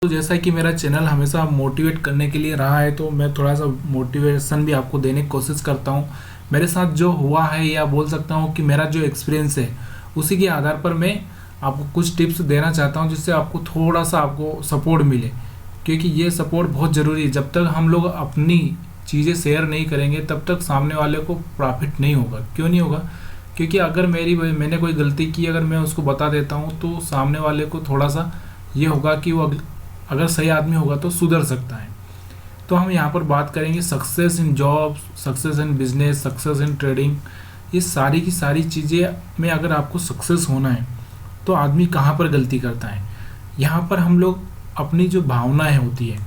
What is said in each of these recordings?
तो जैसा कि मेरा चैनल हमेशा मोटिवेट करने के लिए रहा है, तो मैं थोड़ा सा मोटिवेशन भी आपको देने की कोशिश करता हूँ। मेरे साथ जो हुआ है, या बोल सकता हूँ कि मेरा जो एक्सपीरियंस है, उसी के आधार पर मैं आपको कुछ टिप्स देना चाहता हूँ, जिससे आपको थोड़ा सा आपको सपोर्ट मिले। क्योंकि ये सपोर्ट बहुत ज़रूरी है। जब तक हम लोग अपनी चीज़ें शेयर नहीं करेंगे, तब तक सामने वाले को प्रॉफिट नहीं होगा। क्यों नहीं होगा? क्योंकि अगर मैंने कोई गलती की, अगर मैं उसको बता देता हूँ, तो सामने वाले को थोड़ा सा ये होगा कि वो अगर सही आदमी होगा तो सुधर सकता है। तो हम यहाँ पर बात करेंगे success in job, success in business, success in trading. ये सारी की सारी चीज़ें में अगर आपको सक्सेस होना है, तो आदमी कहाँ पर गलती करता है? यहाँ पर हम लोग अपनी जो भावनाएं होती है,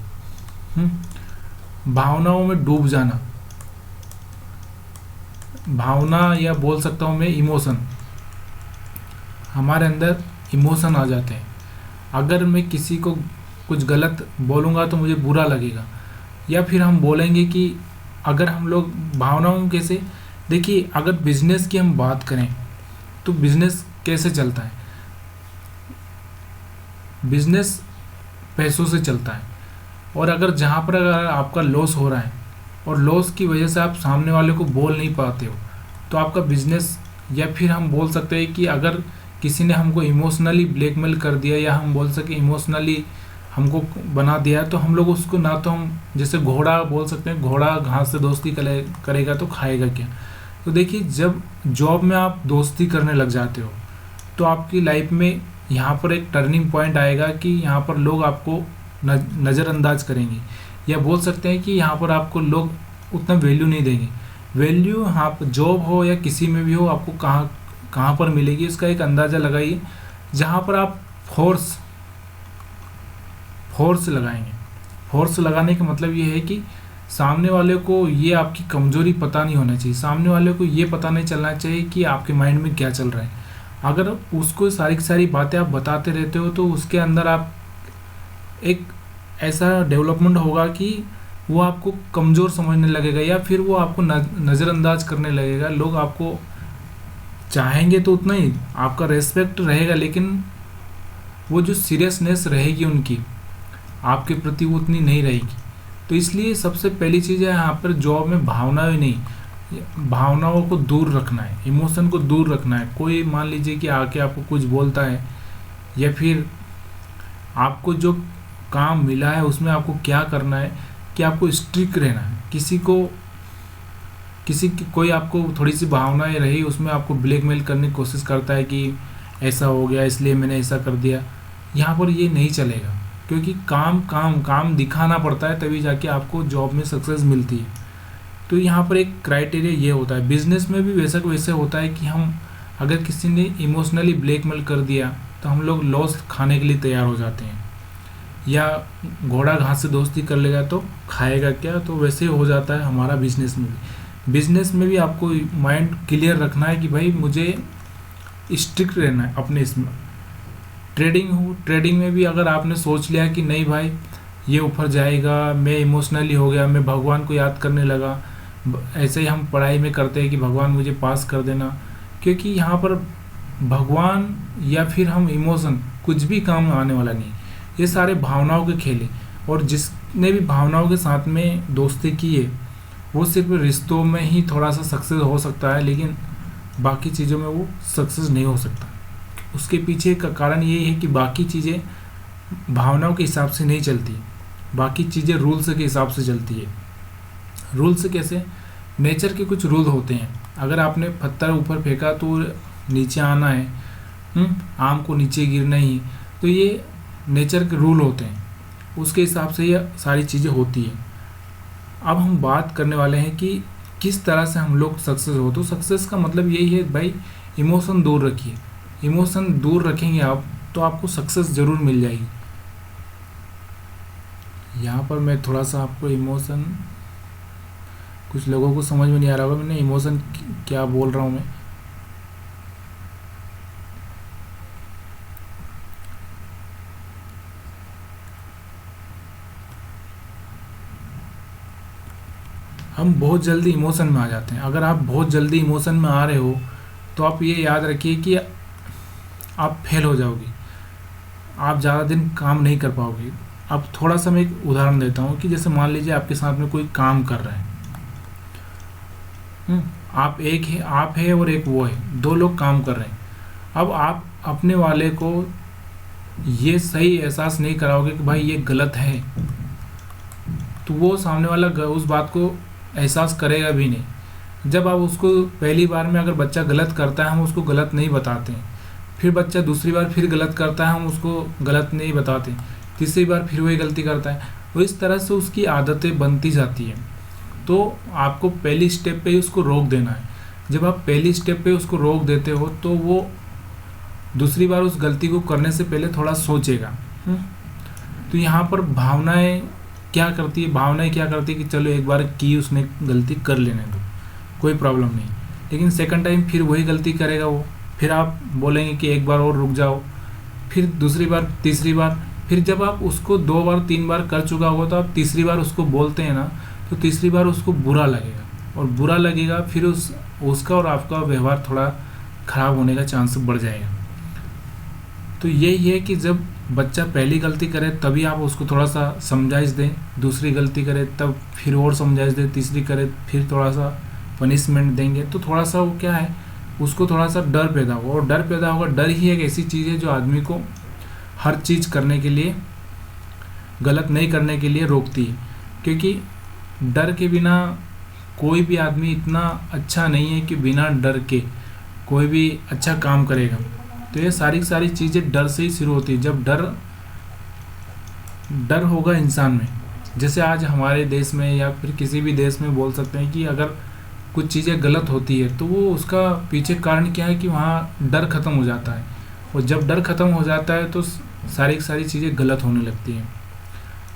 भावनाओं में डूब जाना, भावना या बोल सकता हूँ मैं इमोशन, हमारे अंदर इमोशन आ जाते हैं। अगर मैं किसी को कुछ गलत बोलूँगा तो मुझे बुरा लगेगा, या फिर हम बोलेंगे कि अगर हम लोग भावनाओं कैसे, देखिए अगर बिजनेस की हम बात करें तो बिजनेस कैसे चलता है? बिजनेस पैसों से चलता है। और अगर जहाँ पर अगर आपका लॉस हो रहा है और लॉस की वजह से आप सामने वाले को बोल नहीं पाते हो, तो आपका बिजनेस, या फिर हम बोल सकते हैं कि अगर किसी ने हमको इमोशनली ब्लैकमेल कर दिया, या हम बोल सके इमोशनली हमको बना दिया, तो हम लोग उसको ना, तो हम जैसे घोड़ा बोल सकते हैं, घोड़ा घास से दोस्ती करेगा तो खाएगा क्या? तो देखिए, जब जॉब में आप दोस्ती करने लग जाते हो, तो आपकी लाइफ में यहाँ पर एक टर्निंग पॉइंट आएगा कि यहाँ पर लोग आपको नज़रअंदाज करेंगे, या बोल सकते हैं कि यहाँ पर आपको लोग उतना वैल्यू नहीं देंगे। वैल्यू आप जॉब हो या किसी में भी हो, आपको कहाँ कहाँ पर मिलेगी, इसका एक अंदाज़ा लगाइए। जहाँ पर आप फोर्स लगाएंगे। फोर्स लगाने का मतलब ये है कि सामने वाले को ये आपकी कमजोरी पता नहीं होना चाहिए, सामने वाले को ये पता नहीं चलना चाहिए कि आपके माइंड में क्या चल रहा है। अगर उसको सारी की सारी बातें आप बताते रहते हो, तो उसके अंदर आप एक ऐसा डेवलपमेंट होगा कि वो आपको कमज़ोर समझने लगेगा, या फिर वो आपको नज़रअंदाज करने लगेगा। लोग आपको चाहेंगे तो उतना ही आपका रेस्पेक्ट रहेगा, लेकिन वो जो सीरियसनेस रहेगी उनकी आपके प्रति, वो उतनी नहीं रहेगी। तो इसलिए सबसे पहली चीज़ है यहाँ पर जॉब में भावनाएं नहीं, भावनाओं को दूर रखना है, इमोशन को दूर रखना है। कोई मान लीजिए कि आके आपको कुछ बोलता है, या फिर आपको जो काम मिला है उसमें आपको क्या करना है कि आपको स्ट्रिक्ट रहना है। कोई आपको थोड़ी सी भावनाएं रही, उसमें आपको ब्लैकमेल करने की कोशिश करता है कि ऐसा हो गया इसलिए मैंने ऐसा कर दिया, यहाँ पर ये नहीं चलेगा। क्योंकि काम काम काम दिखाना पड़ता है, तभी जाके आपको जॉब में सक्सेस मिलती है। तो यहाँ पर एक क्राइटेरिया ये होता है। बिजनेस में भी वैसे होता है कि हम अगर किसी ने इमोशनली ब्लैकमेल कर दिया, तो हम लोग लॉस खाने के लिए तैयार हो जाते हैं, या घोड़ा घास से दोस्ती कर लेगा तो खाएगा क्या? तो वैसे हो जाता है हमारा बिजनेस में भी। बिजनेस में भी आपको माइंड क्लियर रखना है कि भाई मुझे स्ट्रिक्ट रहना है अपने इसमें। ट्रेडिंग में भी अगर आपने सोच लिया कि नहीं भाई ये ऊपर जाएगा, मैं इमोशनली हो गया, मैं भगवान को याद करने लगा, ऐसे ही हम पढ़ाई में करते हैं कि भगवान मुझे पास कर देना, क्योंकि यहाँ पर भगवान या फिर हम इमोशन कुछ भी काम आने वाला नहीं। ये सारे भावनाओं के खेल हैं, और जिसने भी भावनाओं के साथ में दोस्ती की है, वो सिर्फ रिश्तों में ही थोड़ा सा सक्सेस हो सकता है, लेकिन बाकी चीज़ों में वो सक्सेस नहीं हो सकता। उसके पीछे का कारण यही है कि बाकी चीज़ें भावनाओं के हिसाब से नहीं चलती, बाकी चीज़ें रूल्स के हिसाब से चलती है। रूल्स कैसे? नेचर के कुछ रूल होते हैं। अगर आपने पत्थर ऊपर फेंका तो नीचे आना है, आम को नीचे गिरना ही, तो ये नेचर के रूल होते हैं, उसके हिसाब से ये सारी चीज़ें होती हैं। अब हम बात करने वाले हैं कि किस तरह से हम लोग सक्सेस हो। तो सक्सेस का मतलब यही है भाई, इमोशन दूर रखिए। इमोशन दूर रखेंगे आप, तो आपको सक्सेस ज़रूर मिल जाएगी। यहाँ पर मैं थोड़ा सा आपको इमोशन, कुछ लोगों को समझ में नहीं आ रहा होगा मैंने इमोशन क्या बोल रहा हूँ मैं। हम बहुत जल्दी इमोशन में आ जाते हैं। अगर आप बहुत जल्दी इमोशन में आ रहे हो, तो आप ये याद रखिए कि आप फेल हो जाओगे, आप ज़्यादा दिन काम नहीं कर पाओगे। अब थोड़ा सा मैं एक उदाहरण देता हूँ कि जैसे मान लीजिए आपके साथ में कोई काम कर रहा है। आप है और एक वो है, दो लोग काम कर रहे हैं। अब आप अपने वाले को ये सही एहसास नहीं कराओगे कि भाई ये गलत है, तो वो सामने वाला उस बात को एहसास करेगा भी नहीं। जब आप उसको पहली बार में अगर बच्चा गलत करता है हम उसको गलत नहीं बताते हैं, फिर बच्चा दूसरी बार फिर गलत करता है हम उसको गलत नहीं बताते, तीसरी बार फिर वही गलती करता है, और इस तरह से उसकी आदतें बनती जाती हैं। तो आपको पहली स्टेप पे ही उसको रोक देना है। जब आप पहली स्टेप पे उसको रोक देते हो तो वो दूसरी बार उस गलती को करने से पहले थोड़ा सोचेगा। तो यहाँ पर भावनाएं क्या करती है कि चलो एक बार की उसने गलती कर लेने दो, कोई प्रॉब्लम नहीं। लेकिन सेकंड टाइम फिर वही गलती करेगा वो, फिर आप बोलेंगे कि एक बार और रुक जाओ, फिर दूसरी बार, तीसरी बार, फिर जब आप उसको 2 बार 3 बार कर चुका होगा तो आप तीसरी बार उसको बोलते हैं ना, तो तीसरी बार उसको बुरा लगेगा, और बुरा लगेगा फिर उसका और आपका व्यवहार थोड़ा खराब होने का चांस बढ़ जाएगा। तो यही है कि जब बच्चा पहली गलती करे तभी आप उसको थोड़ा सा समझाइश दें, दूसरी गलती करे तब फिर और समझाइश दें, तीसरी करे फिर थोड़ा सा पनिशमेंट देंगे, तो थोड़ा सा वो क्या है, उसको थोड़ा सा डर पैदा होगा। और डर पैदा होगा, डर ही एक ऐसी चीज़ है जो आदमी को हर चीज़ करने के लिए, गलत नहीं करने के लिए रोकती है। क्योंकि डर के बिना कोई भी आदमी इतना अच्छा नहीं है कि बिना डर के कोई भी अच्छा काम करेगा। तो ये सारी चीज़ें डर से ही शुरू होती है। जब डर होगा इंसान में, जैसे आज हमारे देश में या फिर किसी भी देश में बोल सकते हैं कि अगर कुछ चीज़ें गलत होती है तो वो उसका पीछे कारण क्या है कि वहाँ डर ख़त्म हो जाता है, और जब डर ख़त्म हो जाता है तो सारी चीज़ें गलत होने लगती हैं।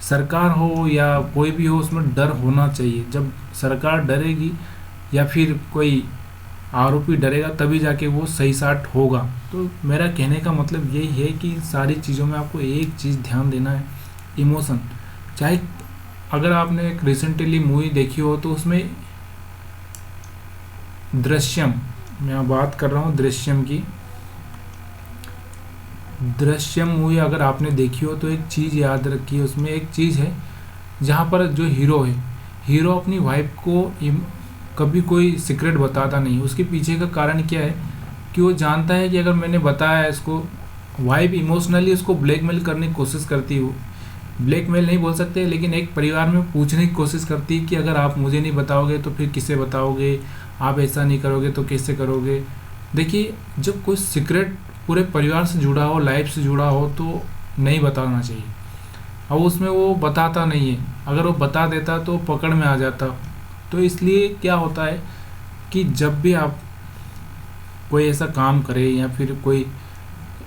सरकार हो या कोई भी हो, उसमें डर होना चाहिए। जब सरकार डरेगी या फिर कोई आरोपी डरेगा तभी जाके वो सही साट होगा। तो मेरा कहने का मतलब यही है कि सारी चीज़ों में आपको एक चीज़ ध्यान देना है, इमोशन। चाहे अगर आपने एक रिसेंटली मूवी देखी हो तो उसमें दृश्यम, मैं बात कर रहा हूँ दृश्यम की, दृश्यम मूवी अगर आपने देखी हो तो एक चीज़ याद रखिए, उसमें एक चीज़ है जहाँ पर जो हीरो अपनी वाइफ को कभी कोई सीक्रेट बताता नहीं। उसके पीछे का कारण क्या है कि वो जानता है कि अगर मैंने बताया इसको, वाइफ इमोशनली उसको ब्लैकमेल करने की कोशिश करती है। ब्लैकमेल नहीं बोल सकते, लेकिन एक परिवार में पूछने की कोशिश करती है कि अगर आप मुझे नहीं बताओगे तो फिर किसे बताओगे, आप ऐसा नहीं करोगे तो कैसे करोगे। देखिए, जब कोई सीक्रेट पूरे परिवार से जुड़ा हो, लाइफ से जुड़ा हो, तो नहीं बताना चाहिए। अब उसमें वो बताता नहीं है, अगर वो बता देता तो पकड़ में आ जाता। तो इसलिए क्या होता है कि जब भी आप कोई ऐसा काम करे या फिर कोई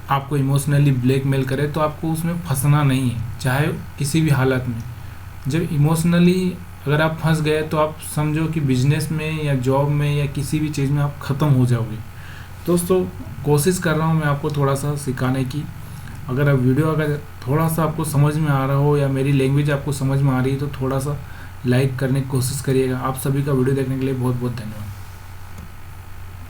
आपको इमोशनली ब्लैकमेल करे तो आपको उसमें फंसना नहीं है, चाहे किसी भी हालत में। जब इमोशनली अगर आप फंस गए तो आप समझो कि बिजनेस में या जॉब में या किसी भी चीज़ में आप ख़त्म हो जाओगे। दोस्तों, कोशिश कर रहा हूँ मैं आपको थोड़ा सा सिखाने की। अगर आप वीडियो अगर थोड़ा सा आपको समझ में आ रहा हो या मेरी लैंग्वेज आपको समझ में आ रही है तो थोड़ा सा लाइक करने की कोशिश करिएगा। आप सभी का वीडियो देखने के लिए बहुत बहुत धन्यवाद।